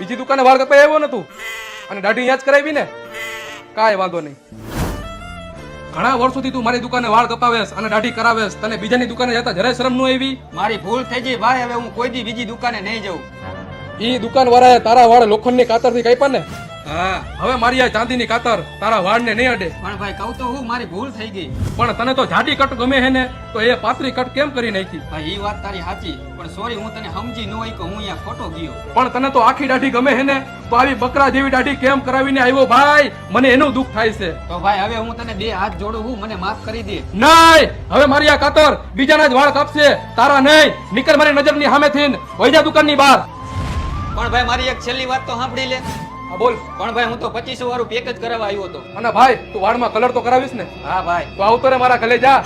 બીજી દુકાને વાળ કપાઈ આવ્યો ને તું અને દાઢી અહીંયા જ કરાવી ને કાંઈ વાંધો નહીં. ઘણા વર્ષોથી તું મારી દુકાને વાળ કપાવેશ અને દાઢી કરાવેશ, તને બીજાની દુકાને જતા જરાય શરમ ન આવી? મારી ભૂલ થઈ ગઈ ભાઈ, હવે હું કોઈ દી બીજી દુકાને નહીં જાઉં. ઈ દુકાન વાળાએ તારા વાળ લોખંડની કાતરથી કાપ્યા ને, હા હવે મારી આ ચાંદીની કાતર તારા વાળને નહીં અડે. પણ ભાઈ કહું તો હું, મારી ભૂલ થઈ ગઈ. પણ તને તો જાડી કટ ગમે હે ને, તો એ પાતળી કટ કેમ કરી નાખી? ભાઈ એ વાત તારી સાચી, પણ સોરી હું તને સમજી ન હોય કે હું અહીંયા ખોટો ગયો. પણ તને તો આખી દાઢી ગમે હે ને, તો આવી બકરા જેવી દાઢી કેમ કરાવીને આવ્યો ભાઈ? મને એનું દુઃખ થાય છે. તો ભાઈ હવે હું તને બે હાથ જોડું છું, મને માફ કરી દે. નહીં, હવે મારી આ કાતર બીજાના જ વાળ કાપશે, તારા નહીં. નીકળ મારી નજરની સામેથી, વઈ જા દુકાનની બહાર. પણ ભાઈ મારી એક છેલ્લી વાત તો સાંભળી લે. હા બોલ. પણ ભાઈ હું તો 2500 વાળું પેકેજ કરાવવા આવ્યો હતો. અને ભાઈ તું વાળમાં કલર તો કરાવીશ ને? હા ભાઈ. તો આવતો રે મારા ગલે જા.